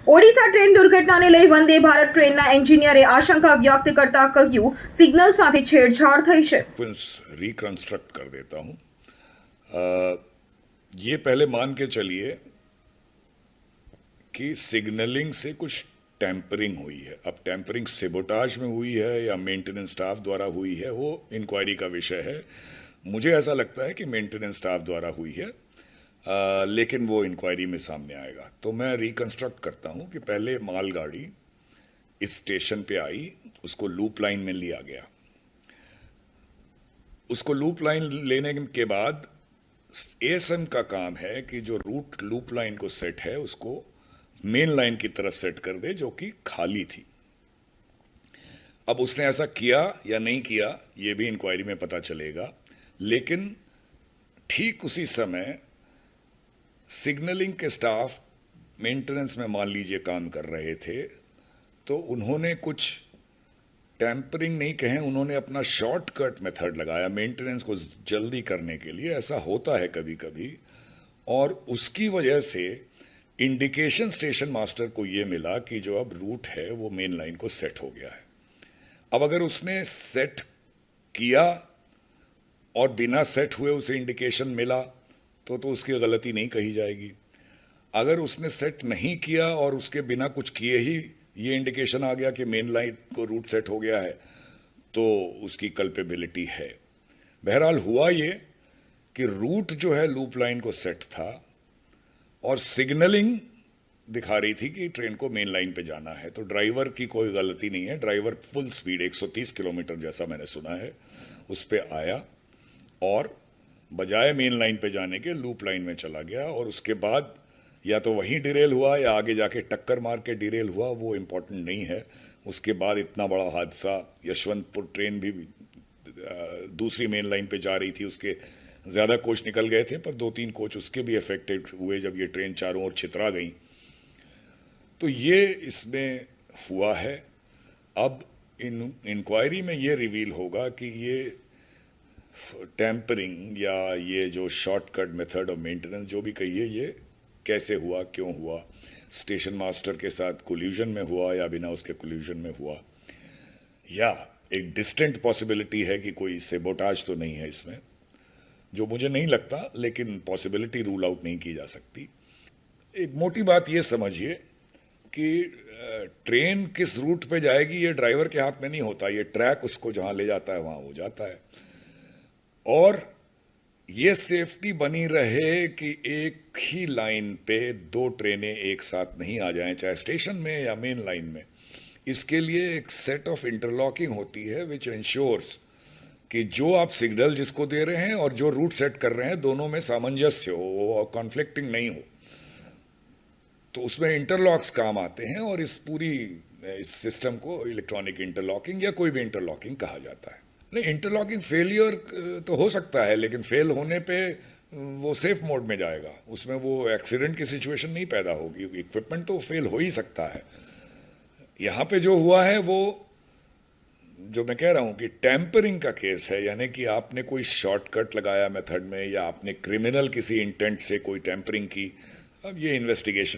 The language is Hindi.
ઓડિશા ટ્રેન દુર્ઘટનાને લઈ વંદે ભારત ટ્રેનના એન્જિનિયરે આશંકા વ્યક્ત કરતા કહ્યું સિગ્નલ સાથે છેડછાડ થઈ છે। रिकंस्ट्रक्ट कर देता हूं। ये पहले मान के चलिए कि सिग्नलिंग से कुछ टेम्परिंग हुई है। अब टेम्परिंग सेबोटाज में हुई है या मेंटेनेंस स्टाफ द्वारा हुई है, वो इंक्वायरी का विषय है। मुझे ऐसा लगता है कि मेंटेनेंस स्टाफ द्वारा हुई है, लेकिन वो इंक्वायरी में सामने आएगा। तो मैं रिकंस्ट्रक्ट करता हूं कि पहले मालगाड़ी इस स्टेशन पे आई, उसको लूप लाइन में लिया गया। उसको लूप लाइन लेने के बाद एएसएम का काम है कि जो रूट लूप लाइन को सेट है उसको मेन लाइन की तरफ सेट कर दे, जो कि खाली थी। अब उसने ऐसा किया या नहीं किया ये भी इंक्वायरी में पता चलेगा, लेकिन ठीक उसी समय सिग्नलिंग के स्टाफ मेंटेनेंस में मान लीजिए काम कर रहे थे, तो उन्होंने कुछ टेम्परिंग नहीं कहें, उन्होंने अपना शॉर्टकट मेथड लगाया मेंटेनेंस को जल्दी करने के लिए। ऐसा होता है कभी कभी, और उसकी वजह से इंडिकेशन स्टेशन मास्टर को यह मिला कि जो अब रूट है वो मेन लाइन को सेट हो गया है। अब अगर उसने सेट किया और बिना सेट हुए उसे इंडिकेशन मिला तो उसकी गलती नहीं कही जाएगी। अगर उसने सेट नहीं किया और उसके बिना कुछ किए ही ये इंडिकेशन आ गया कि मेन लाइन को रूट सेट हो गया है, तो उसकी कल्पेबिलिटी है। बहरहाल हुआ ये कि रूट जो है लूप लाइन को सेट था और सिग्नलिंग दिखा रही थी कि ट्रेन को मेन लाइन पे जाना है, तो ड्राइवर की कोई गलती नहीं है। ड्राइवर फुल स्पीड 130 किलोमीटर जैसा मैंने सुना है उस पे आया और बजाय मेन लाइन पे जाने के लूप लाइन में चला गया, और उसके बाद या तो वहीं डिरेल हुआ या आगे जाके टक्कर मार के डिरेल हुआ, वो इंपॉर्टेंट नहीं है। उसके बाद इतना बड़ा हादसा, यशवंतपुर ट्रेन भी दूसरी मेन लाइन पे जा रही थी, उसके ज्यादा कोच निकल गए थे, पर 2-3 कोच उसके भी अफेक्टेड हुए जब ये ट्रेन चारों ओर छितरा गई। तो ये इसमें हुआ है। अब इंक्वायरी में ये रिवील होगा कि ये टेम्परिंग या ये जो शॉर्टकट मेथड ऑफ मेंटेनेंस जो भी कहिए, ये कैसे हुआ, क्यों हुआ, स्टेशन मास्टर के साथ कोल्यूजन में हुआ या बिना उसके कोल्यूजन में हुआ, या एक डिस्टेंट पॉसिबिलिटी है कि कोई सेबोटाज तो नहीं है इसमें, जो मुझे नहीं लगता, लेकिन पॉसिबिलिटी रूल आउट नहीं की जा सकती। एक मोटी बात ये समझिए कि ट्रेन किस रूट पे जाएगी ये ड्राइवर के हाथ में नहीं होता। ये ट्रैक उसको जहां ले जाता है वहां हो जाता है, और ये सेफ्टी बनी रहे कि एक ही लाइन पे 2 ट्रेनें एक साथ नहीं आ जाएं, चाहे स्टेशन में या मेन लाइन में। इसके लिए एक सेट ऑफ इंटरलॉकिंग होती है विच इंश्योर्स कि जो आप सिग्नल जिसको दे रहे हैं और जो रूट सेट कर रहे हैं दोनों में सामंजस्य हो और कॉन्फ्लिक्टिंग नहीं हो। तो उसमें इंटरलॉक्स काम आते हैं, और इस सिस्टम को इलेक्ट्रॉनिक इंटरलॉकिंग या कोई भी इंटरलॉकिंग कहा जाता है। नहीं, इंटरलॉकिंग फेलियर तो हो सकता है, लेकिन फेल होने पे वो सेफ मोड में जाएगा, उसमें वो एक्सीडेंट की सिचुएशन नहीं पैदा होगी। इक्विपमेंट तो फेल हो ही सकता है। यहां पे जो हुआ है वो जो मैं कह रहा हूं कि टेम्परिंग का केस है, यानी कि आपने कोई शॉर्टकट लगाया मेथड में, या आपने क्रिमिनल किसी इंटेंट से कोई टेम्परिंग की। अब ये इन्वेस्टिगेशन